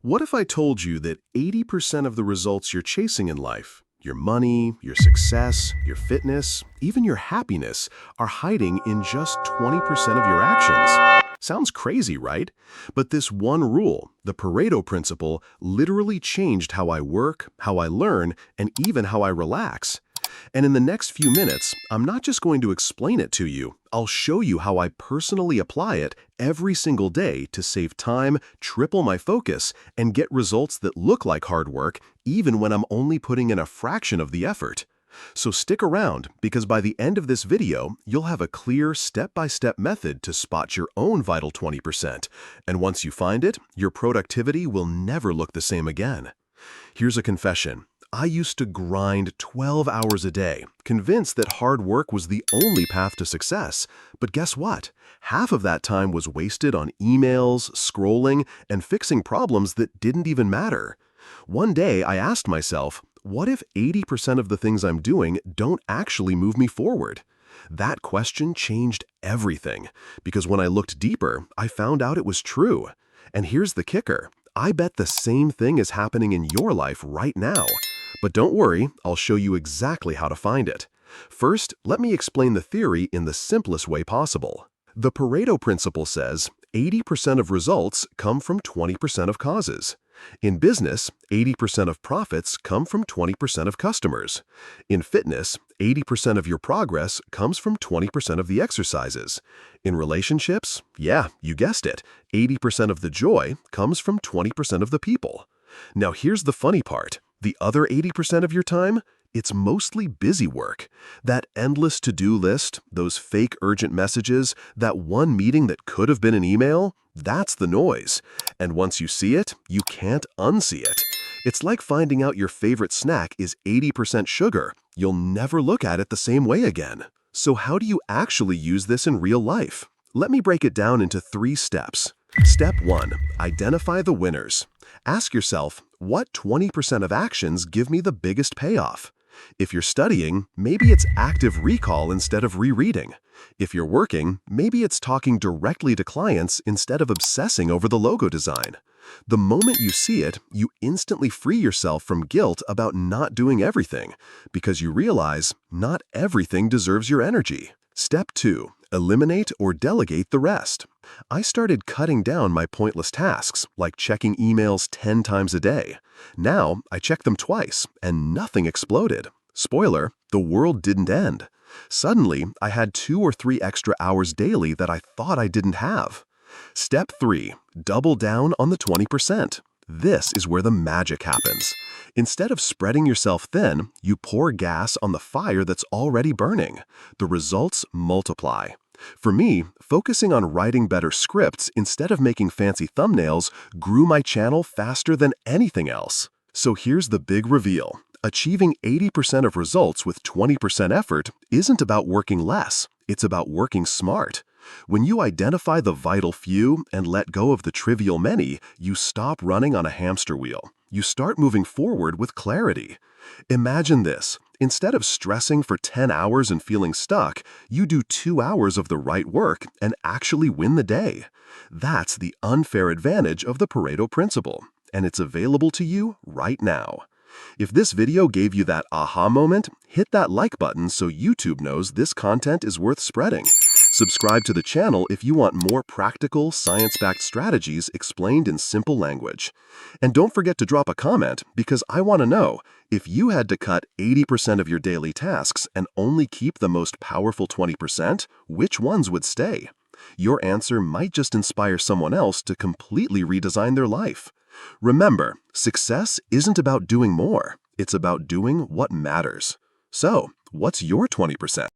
What if I told you that 80% of the results you're chasing in life, your money, your success, your fitness, even your happiness, are hiding in just 20% of your actions? Sounds crazy, right? But this one rule, the Pareto Principle, literally changed how I work, how I learn, and even how I relax. And in the next few minutes, I'm not just going to explain it to you, I'll show you how I personally apply it every single day to save time, triple my focus, and get results that look like hard work, even when I'm only putting in a fraction of the effort. So stick around, because by the end of this video, you'll have a clear step-by-step method to spot your own vital 20%. And once you find it, your productivity will never look the same again. Here's a confession. I used to grind 12 hours a day, convinced that hard work was the only path to success. But guess what? Half of that time was wasted on emails, scrolling, and fixing problems that didn't even matter. One day, I asked myself, what if 80% of the things I'm doing don't actually move me forward? That question changed everything, because when I looked deeper, I found out it was true. And here's the kicker. I bet the same thing is happening in your life right now. But don't worry, I'll show you exactly how to find it. First, let me explain the theory in the simplest way possible. The Pareto Principle says 80% of results come from 20% of causes. In business, 80% of profits come from 20% of customers. In fitness, 80% of your progress comes from 20% of the exercises. In relationships, yeah, you guessed it, 80% of the joy comes from 20% of the people. Now here's the funny part. The other 80% of your time? It's mostly busy work. That endless to-do list, those fake urgent messages, that one meeting that could have been an email, that's the noise. And once you see it, you can't unsee it. It's like finding out your favorite snack is 80% sugar. You'll never look at it the same way again. So how do you actually use this in real life? Let me break it down into 3 steps. Step 1. Identify the winners. Ask yourself, what 20% of actions give me the biggest payoff? If you're studying, maybe it's active recall instead of rereading. If you're working, maybe it's talking directly to clients instead of obsessing over the logo design. The moment you see it, you instantly free yourself from guilt about not doing everything, because you realize not everything deserves your energy. Step 2. Eliminate or delegate the rest. I started cutting down my pointless tasks, like checking emails 10 times a day. Now, I check them twice, and nothing exploded. Spoiler, the world didn't end. Suddenly, I had 2 or 3 extra hours daily that I thought I didn't have. Step 3. Double down on the 20%. This is where the magic happens. Instead of spreading yourself thin, you pour gas on the fire that's already burning. The results multiply. For me, focusing on writing better scripts instead of making fancy thumbnails grew my channel faster than anything else. So here's the big reveal. Achieving 80% of results with 20% effort isn't about working less. It's about working smart. When you identify the vital few and let go of the trivial many, you stop running on a hamster wheel. You start moving forward with clarity. Imagine this. Instead of stressing for 10 hours and feeling stuck, you do 2 hours of the right work and actually win the day. That's the unfair advantage of the Pareto Principle, and it's available to you right now. If this video gave you that aha moment, hit that like button so YouTube knows this content is worth spreading. Subscribe to the channel if you want more practical, science-backed strategies explained in simple language. And don't forget to drop a comment, because I want to know, if you had to cut 80% of your daily tasks and only keep the most powerful 20%, which ones would stay? Your answer might just inspire someone else to completely redesign their life. Remember, success isn't about doing more. It's about doing what matters. So, what's your 20%?